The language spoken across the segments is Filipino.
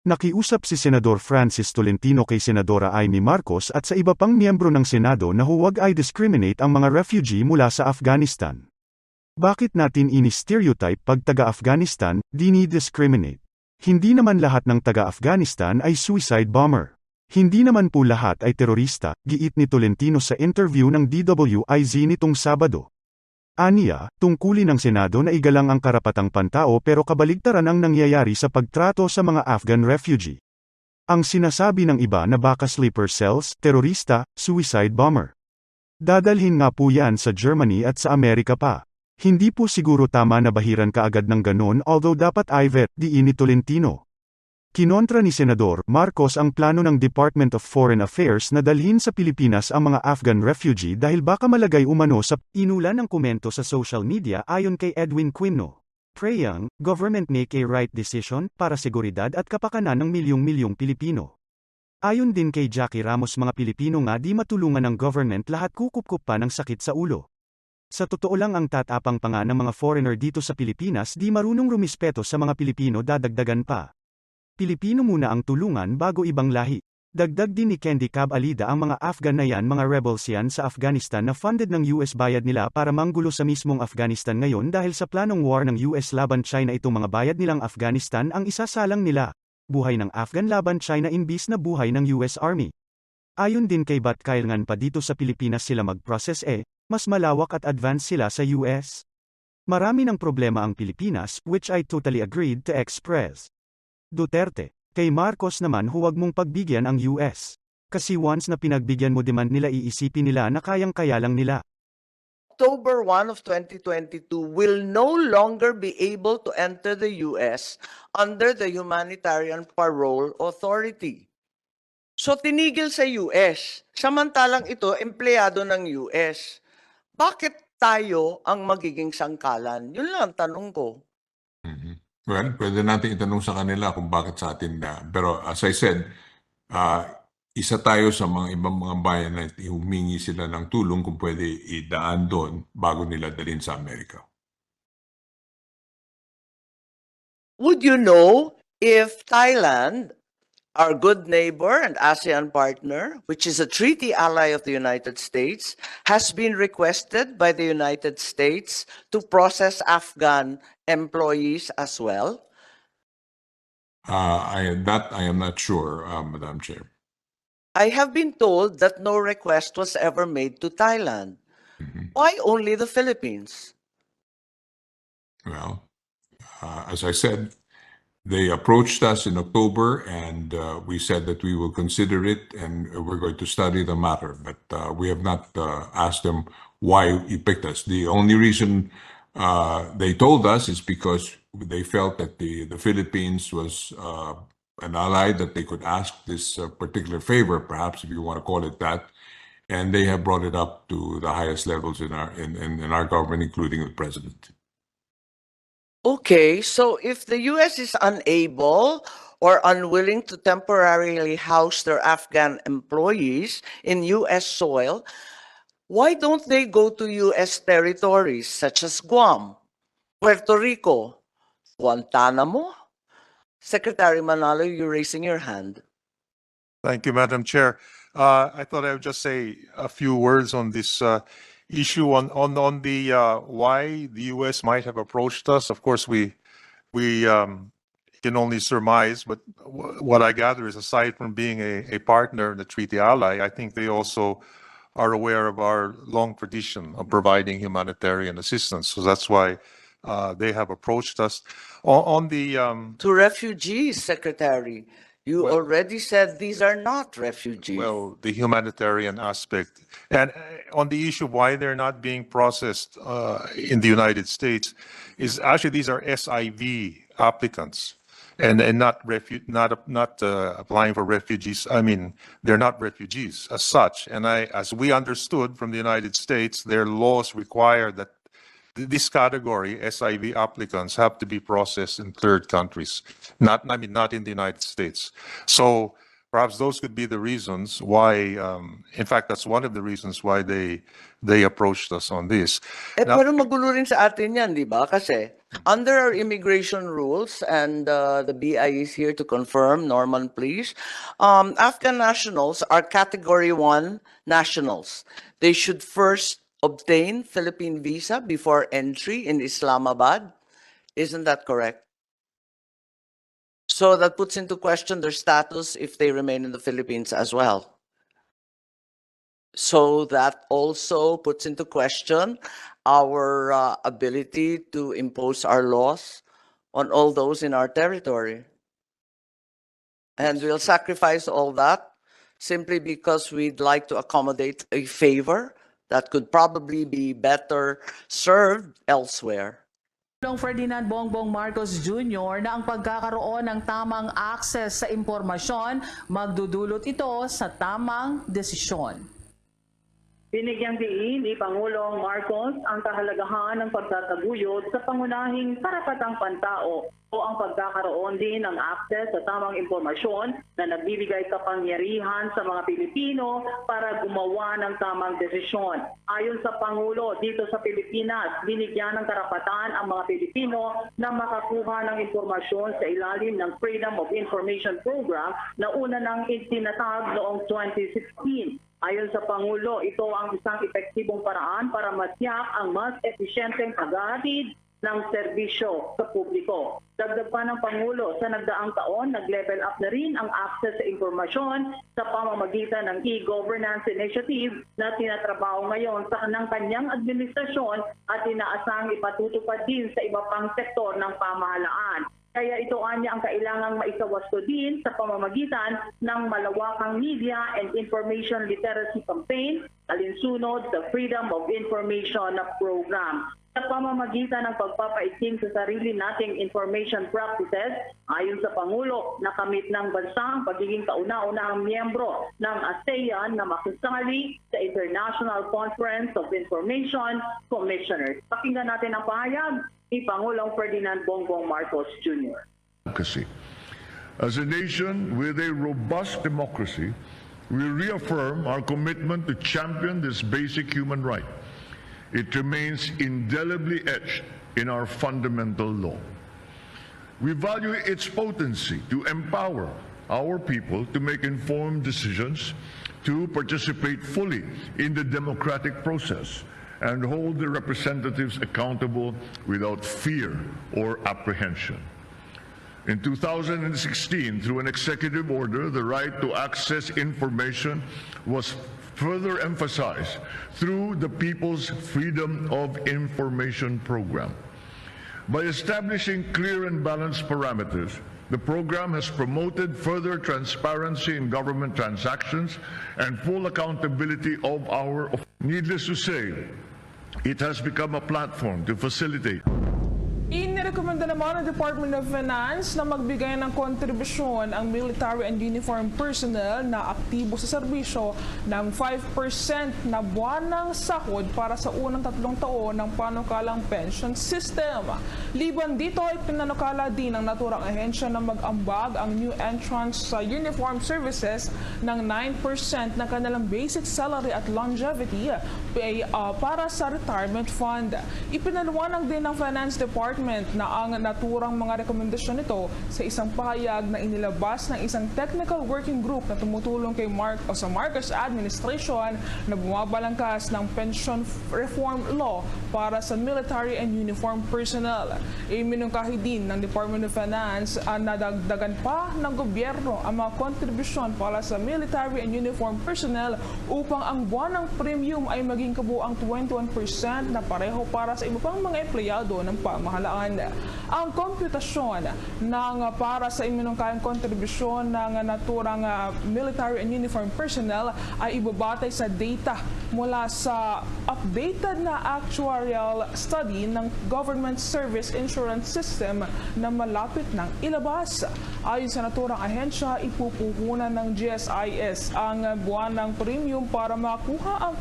Nakiusap si Senador Francis Tolentino kay Senadora Imme Marcos at sa iba pang miyembro ng Senado na huwag i-discriminate ang mga refugee mula sa Afghanistan. Bakit natin ini-stereotype pag taga-Afghanistan, dini-discriminate? Hindi naman lahat ng taga-Afghanistan ay suicide bomber. Hindi naman po lahat ay terorista, giit ni Tolentino sa interview ng DWIZ nitong Sabado. Aniya, tungkulin ng Senado na igalang ang karapatang pantao pero kabaligtaran ang nangyayari sa pagtrato sa mga Afghan refugee. Ang sinasabi ng iba na baka sleeper cells, terorista, suicide bomber. Dadalhin nga po yan sa Germany at sa Amerika pa. Hindi po siguro tama na bahiran kaagad ng ganon although dapat i-vet, diin ni Tolentino. Kinontra ni Senador Marcos ang plano ng Department of Foreign Affairs na dalhin sa Pilipinas ang mga Afghan refugee dahil baka malagay umano sa inulan ng komento sa social media ayon kay Edwin Quino. Praying, government make a right decision para seguridad at kapakanan ng milyong-milyong Pilipino. Ayon din kay Jackie Ramos mga Pilipino nga di matulungan ng government lahat kukup-kup pa ng sakit sa ulo. Sa totoo lang ang tatapang pa nga ng mga foreigner dito sa Pilipinas di marunong rumispeto sa mga Pilipino dadagdagan pa. Pilipino muna ang tulungan bago ibang lahi. Dagdag din ni Candy Cab Alida ang mga Afghan na yan mga rebels yan sa Afghanistan na funded ng US bayad nila para manggulo sa mismong Afghanistan ngayon dahil sa planong war ng US laban China itong mga bayad nilang Afghanistan ang isasalang nila. Buhay ng Afghan laban China imbis na buhay ng US Army. Ayon din kay Bat kailangan pa dito sa Pilipinas sila mag-process mas malawak at advanced sila sa US. Marami ng problema ang Pilipinas which I totally agreed to express. Duterte, kay Marcos naman huwag mong pagbigyan ang US. Kasi once na pinagbigyan mo demand nila iisipin nila na kayang-kaya lang nila. October 1 of 2022 will no longer be able to enter the US under the Humanitarian Parole Authority. So tinigil sa US, samantalang ito empleyado ng US. Bakit tayo ang magiging sangkalan? Yun lang ang tanong ko. Well, pwede natin itanong sa kanila kung bakit sa atin na. Pero as I said, isa tayo sa mga ibang mga bayan na humingi sila ng tulong kung pwede idaan doon bago nila dalhin sa Amerika. Would you know if Thailand, our good neighbor and ASEAN partner, which is a treaty ally of the United States, has been requested by the United States to process Afghan employees as well? I am not sure, Madam Chair. I have been told that no request was ever made to Thailand. Why only the Philippines? Well, as I said, they approached us in October and we said that we will consider it and we're going to study the matter. But we have not asked them why you picked us. The only reason they told us is because they felt that the Philippines was an ally that they could ask this particular favor, perhaps if you want to call it that. And they have brought it up to the highest levels in our government, including the president. Okay, so if the US is unable or unwilling to temporarily house their Afghan employees in US soil, why don't they go to US territories such as Guam, Puerto Rico, Guantanamo? Secretary Manalo, you're raising your hand. Thank you, Madam Chair. I thought I would just say a few words on this issue on the why the U.S. might have approached us. Of course, we can only surmise, but what I gather is aside from being a partner and a treaty ally, I think they also are aware of our long tradition of providing humanitarian assistance. So that's why they have approached us. On the To refugees, Secretary, you already said these are not refugees. well, the humanitarian aspect. And on the issue of why they're not being processed in the United States is actually these are SIV applicants and not applying for refugees. I mean, they're not refugees as such. And as we understood from the United States, their laws require that this category, SIV applicants, have to be processed in third countries, not in the United States. So Perhaps those could be the reasons why, in fact, that's one of the reasons why they approached us on this. Now- Pero magulo rin sa atin yan, di ba? Kasi under our immigration rules, and the BI is here to confirm, Norman, please, Afghan nationals are Category 1 nationals. They should first obtain Philippine visa before entry in Islamabad. Isn't that correct? So that puts into question their status if they remain in the Philippines as well. So that also puts into question our ability to impose our laws on all those in our territory. And we'll sacrifice all that simply because we'd like to accommodate a favor that could probably be better served elsewhere. Pangulong Ferdinand Bongbong Marcos Jr. na ang pagkakaroon ng tamang access sa impormasyon, magdudulot ito sa tamang desisyon. Binigyang diin ni Pangulong Marcos ang kahalagahan ng pagtataguyod sa pangunahing karapatang pantao o ang pagkakaroon din ng access sa tamang impormasyon na nagbibigay kapangyarihan sa mga Pilipino para gumawa ng tamang desisyon. Ayon sa Pangulo, dito sa Pilipinas, binigyan ng karapatan ang mga Pilipino na makakuha ng impormasyon sa ilalim ng Freedom of Information Program na una nang itinatag noong 2016. Ayon sa Pangulo, ito ang isang epektibong paraan para matiyak ang mas efisyenteng paghahatid ng serbisyo sa publiko. Dagdag pa ng Pangulo, sa nagdaang taon, nag-level up na rin ang access sa impormasyon sa pamamagitan ng e-governance initiative na tinatrabaho ngayon sa kanyang administrasyon at inaasang ipatutupad din sa iba pang sektor ng pamahalaan. Kaya ito anya ang kailangang maisawasto din sa pamamagitan ng malawakang media and information literacy campaign, alinsunod sa Freedom of Information Program. Sa pamamagitan ng pagpapaiting sa sarili nating information practices, ayon sa Pangulo, nakamit ng bansa ang pagiging kauna-unahang miyembro ng ASEAN na makasali sa International Conference of Information Commissioners. Pakinggan natin ang pahayag ni Pangulong Ferdinand Bongbong Marcos Jr. As a nation with a robust democracy, we reaffirm our commitment to champion this basic human right. It remains indelibly etched in our fundamental law. We value its potency to empower our people to make informed decisions, to participate fully in the democratic process, and hold the representatives accountable without fear or apprehension. In 2016, through an executive order, the right to access information was further emphasized through the People's Freedom of Information Program. By establishing clear and balanced parameters, the program has promoted further transparency in government transactions and full accountability of our. Needless to say, it has become a platform to facilitate. Inirekomenda naman ng Department of Finance na magbigay ng kontribusyon ang military and uniform personnel na aktibo sa serbisyo ng 5% na buwanang sahod para sa unang 3 taon ng panukalang pension system. Liban dito ay pinanukala din ng naturang ahensya na mag-ambag ang new entrants sa uniform services ng 9% ng kanilang basic salary at longevity pay para sa retirement fund. Ipinaliwanag din ng Finance Department na ang naturang mga rekomendasyon nito sa isang pahayag na inilabas ng isang technical working group na tumutulong kay sa Marcos administration na bumabalangkas ng pension reform law para sa military and uniform personnel. Iminungkahi din ng Department of Finance na nadagdagan pa ng gobyerno ang mga kontribusyon para sa military and uniform personnel upang ang buwanang premium ay maging kabuang 21% na pareho para sa iba pang mga empleyado ng pamahalaan. Ang komputasyon ng para sa iminungkahing kontribusyon ng naturang military and uniform personnel ay ibabatay sa data mula sa updated na actuarial study ng Government Service Insurance System na malapit ng ilabas. Ayon sa naturang ahensya, ipupuhunan ng GSIS ang buwanang premium para makuha ang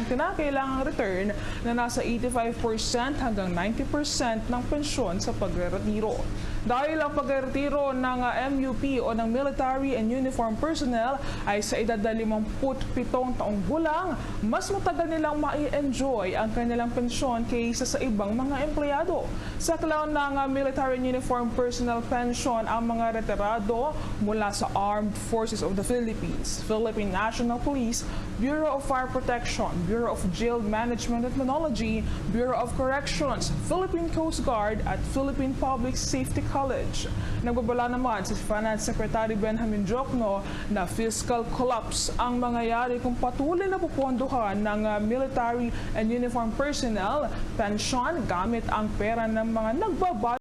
kinakailangang return na nasa 85% hanggang 90% ng pensyon sa pagre-retiro. Dahil ang pagretiro ng MUP o ng Military and Uniform Personnel ay sa edad na 57 taong gulang, mas matagal nilang ma-enjoy ang kanilang pensyon kaysa sa ibang mga empleyado. Sa klaw ng Military and Uniform Personnel Pension ang mga retirado mula sa Armed Forces of the Philippines, Philippine National Police, Bureau of Fire Protection, Bureau of Jail Management and Technology, Bureau of Corrections, Philippine Coast Guard at Philippine Public Safety College. Nagbabala naman si Finance Secretary Benjamin Jokno na fiscal collapse ang mangyayari kung patuloy na pupondohan ng military and uniform personnel pension gamit ang pera ng mga nagbabayad